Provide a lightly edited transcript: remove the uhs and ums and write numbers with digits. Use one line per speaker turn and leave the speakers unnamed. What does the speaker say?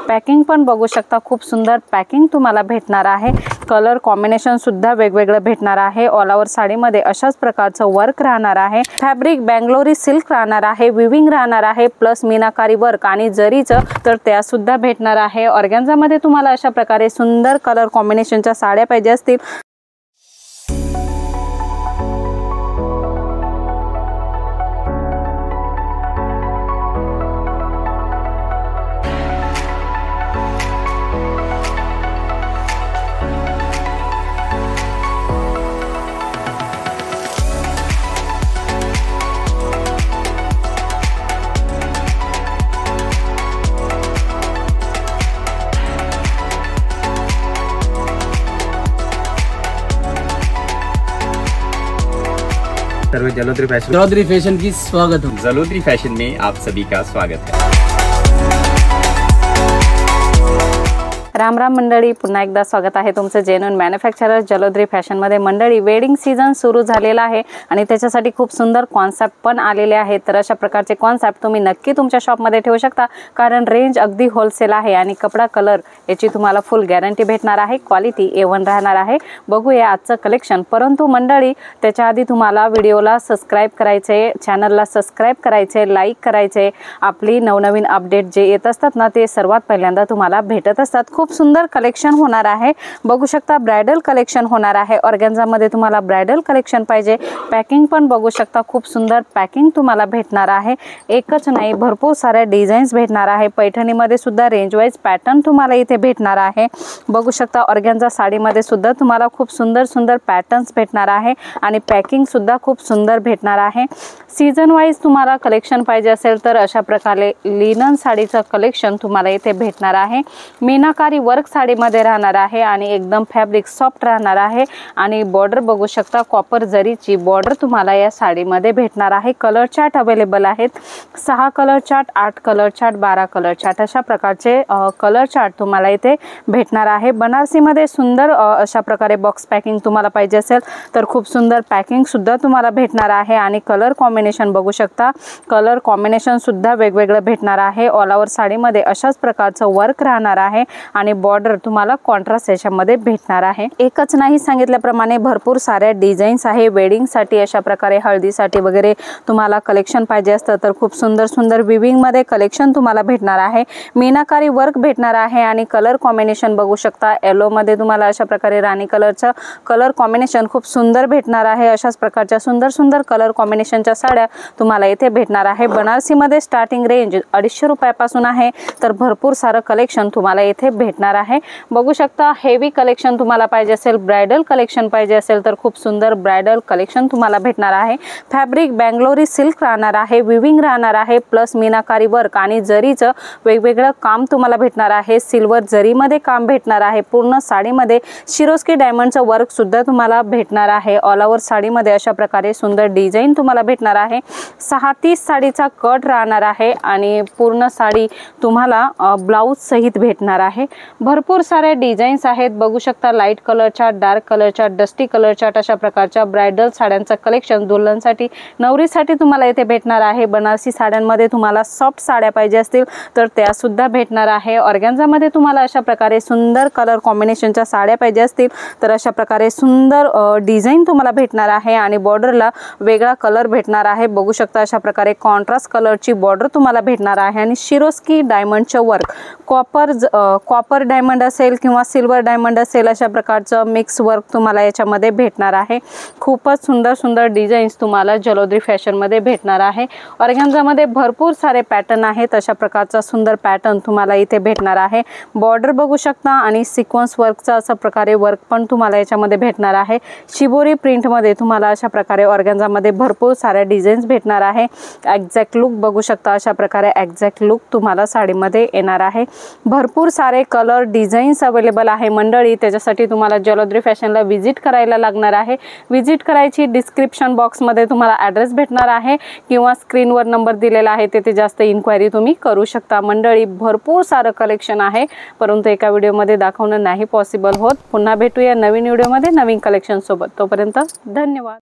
Packing पण बघू शकता, खूप सुंदर पॅकिंग तुम्हाला भेटणार आहे। कलर कॉम्बिनेशन सुद्धा वेगवेगळं भेटणार आहे। ऑल ओव्हर साडीमध्ये अशाच प्रकारचं वर्क राहणार आहे। फॅब्रिक बेंगलोरी सिल्क राहणार आहे, विविंग राहणार आहे, प्लस मीनाकारी वर्क आणि जरीचं तर त्या सुद्धा भेटणार आहे। ऑर्गॅन्झामध्ये तुम्हाला अशा प्रकारे सुंदर कलर कॉम्बिनेशनच्या साड्या पाहिजे असतील
सर्व जलोदरी फैशन की स्वागत है। जलोदरी फैशन में आप सभी का स्वागत है।
राम राम मंडळी, पुन्हा एकदा स्वागत आहे तुमचं जेन्युइन मॅन्युफॅक्चरर जलोदरी फॅशन मध्ये। मंडळी, वेडिंग सीजन सुरू झालेला आहे आणि त्याच्यासाठी खूप सुंदर कॉन्सेप्ट पण आलेले आहेत। तर अशा प्रकारचे कॉन्सेप्ट तुम्ही नक्की तुमच्या शॉप मध्ये ठेवू शकता, कारण रेंज अगदी होलसेल आहे आणि कपडा कलर याची तुम्हाला फुल गॅरंटी भेटणार आहे। क्वालिटी A1 राहणार आहे। बघूया आजचं कलेक्शन, परंतु मंडळी त्याच्या आधी तुम्हाला व्हिडिओला सबस्क्राइब करायचे, चॅनलला सबस्क्राइब करायचे, लाईक करायचे। आपली नवनवीन अपडेट जे येत असतात ना ते सर्वात पहिल्यांदा तुम्हाला भेटत असतात। खूप सुंदर कलेक्शन होणार आहे, बघू शकता ब्राइडल कलेक्शन होणार आहे। ऑर्गॅन्झा मध्ये तुम्हाला ब्राइडल कलेक्शन पाहिजे, पॅकिंग पण बघू शकता, खूप सुंदर पॅकिंग तुम्हाला भेटणार आहे। एकच नाही, भरपूर सारे डिझाईन्स भेटणार आहे। पैठणी मध्ये सुद्धा रेंज वाइज पॅटर्न तुम्हाला इथे भेटणार आहे। बघू शकता ऑर्गॅन्झा साडी मध्ये सुद्धा तुम्हाला खूप सुंदर सुंदर पॅटर्न्स भेटणार आहे आणि पॅकिंग सुद्धा खूप सुंदर भेटणार आहे। सीजन वाइज तुम्हाला कलेक्शन पाहिजे असेल तर अशा प्रकारे लिनन साडीचं कलेक्शन तुम्हाला इथे भेटणार आहे। मीनाकारी वर्क साडी मध्ये राहणार आहे आणि एकदम फॅब्रिक सॉफ्ट राहणार आहे आणि बॉर्डर बघू शकता, कॉपर जरीची बॉर्डर तुम्हाला या साडी मध्ये भेटणार आहे। कलर चार्ट अवेलेबल आहेत, 6 colour chart, 8 colour chart, 12 colour chart अशा प्रकारचे कलर चार्ट तुम्हाला इथे भेटणार आहे। बनारसी मध्ये सुंदर अशा प्रकारे बॉक्स पॅकिंग तुम्हाला पाहिजे असेल तर खूप सुंदर पॅकिंग सुद्धा तुम्हाला भेटणार आहे आणि कलर कॉम्बिनेशन बघू शकता, कलर कॉम्बिनेशन सुद्धा वेगवेगळं भेटणार आहे। ऑल ओव्हर साडीमध्ये अशाच प्रकारचं वर्क राहणार आहे आणि बॉर्डर तुम्हाला कॉन्ट्रास्ट याच्यामध्ये भेटणार आहे। एकच नाही, सांगितल्याप्रमाणे भरपूर साऱ्या डिझाईन्स आहे। वेडिंग साठी अशा प्रकारे हळदीसाठी वगैरे तुम्हाला कलेक्शन पाहिजे असतं तर खूप सुंदर सुंदर विविंग मध्ये कलेक्शन तुम्हाला भेटणार आहे। मीनाकारी वर्क भेटणार आहे आणि कलर कॉम्बिनेशन बघू शकता, येलो मध्ये तुम्हाला अशा प्रकारे राणी कलरचं कलर कॉम्बिनेशन खूप सुंदर भेटणार आहे। अशाच प्रकारच्या सुंदर सुंदर कलर कॉम्बिनेशनच्या साड्या तुम्हाला इथे भेटणार आहे। बनारसी मध्ये स्टार्टिंग रेंज 250 रुपयापासून आहे, तर भरपूर सारं कलेक्शन तुम्हाला इथे भेटणार आहे। बघू शकता, हेवी कलेक्शन तुम्हाला पाहिजे असेल, ब्राइडल कलेक्शन पाहिजे असेल तर खूप सुंदर ब्राइडल कलेक्शन तुम्हाला भेटणार आहे। फॅब्रिक बेंगलोरी सिल्क राहणार आहे, विविंग राहणार आहे, प्लस मीनाकारी वर्क आणि जरीचं वेगवेगळं काम तुम्हाला भेटणार आहे। सिल्वर जरीमध्ये काम भेटणार आहे। पूर्ण साडीमध्ये शिरोस्की डायमंडचं वर्क सुद्धा तुम्हाला भेटणार आहे। ऑल ओव्हर साडीमध्ये अशा प्रकारे सुंदर डिझाईन तुम्हाला भेटणार आहे। 630 साडीचा कट राहणार आहे आणि पूर्ण साडी तुम्हाला ब्लाउज सहित भेटणार आहे। भरपूर सारे डिझाईन्स आहेत, बघू शकता, लाईट कलरच्या, डार्क कलरच्या, डस्टी कलरच्या अशा प्रकारच्या ब्राइडल साड्यांचं कलेक्शन दुल्हनसाठी, नवरीसाठी तुम्हाला इथे भेटणार आहे। बनारसी साड्यांमध्ये तुम्हाला सॉफ्ट साड्या पाहिजे असतील तर त्या सुद्धा भेटणार आहे। ऑर्गॅन्झामध्ये तुम्हाला अशा प्रकारे सुंदर कलर कॉम्बिनेशनच्या साड्या पाहिजे असतील तर अशा प्रकारे सुंदर डिझाईन तुम्हाला भेटणार आहे आणि बॉर्डरला वेगळा कलर भेटणार आहे। बघू शकता, अशा प्रकारे कॉन्ट्रास्ट कलरची बॉर्डर तुम्हाला भेटणार आहे आणि शिरोस्की डायमंडचं वर्क, कॉपर डायमंड असेल किंवा सिल्वर डायमंड असेल अशा प्रकारचं मिक्स वर्क तुम्हाला याच्यामध्ये भेटणार आहे। खूपच सुंदर सुंदर डिझाईन्स तुम्हाला जलोदरी फॅशन मध्ये भेटणार आहे। ऑर्गॅन्झामध्ये भरपूर सारे पॅटर्न आहेत, अशा प्रकारचा सुंदर पॅटर्न तुम्हाला इथे भेटणार आहे। बॉर्डर बघू शकता आणि सिक्वेन्स वर्कचा अशा प्रकारे वर्क पण तुम्हाला याच्यामध्ये भेटणार आहे। शिबोरी प्रिंट मध्ये तुम्हाला अशा प्रकारे ऑर्गॅन्झामध्ये भरपूर सारे डिझाईन्स भेटणार आहे। एक्झॅक्ट लुक बघू शकता, अशा प्रकारे एक्झॅक्ट लुक तुम्हाला साडीमध्ये येणार आहे। भरपूर सारे कलर डिझाईन्स अवेलेबल आहे मंडळी, त्याच्यासाठी तुम्हाला जलोदरी फॅशनला विजिट करायला लागणार आहे। विजिट करायची डिस्क्रिप्शन बॉक्समध्ये तुम्हाला ॲड्रेस भेटणार आहे किंवा स्क्रीनवर नंबर दिलेला आहे, तेथे जास्त इन्क्वायरी तुम्ही करू शकता। मंडळी, भरपूर सारं कलेक्शन आहे, परंतु एका व्हिडिओमध्ये दाखवणं नाही पॉसिबल होत। पुन्हा भेटूया नवीन व्हिडिओमध्ये नवीन कलेक्शन सोबत, तोपर्यंत धन्यवाद।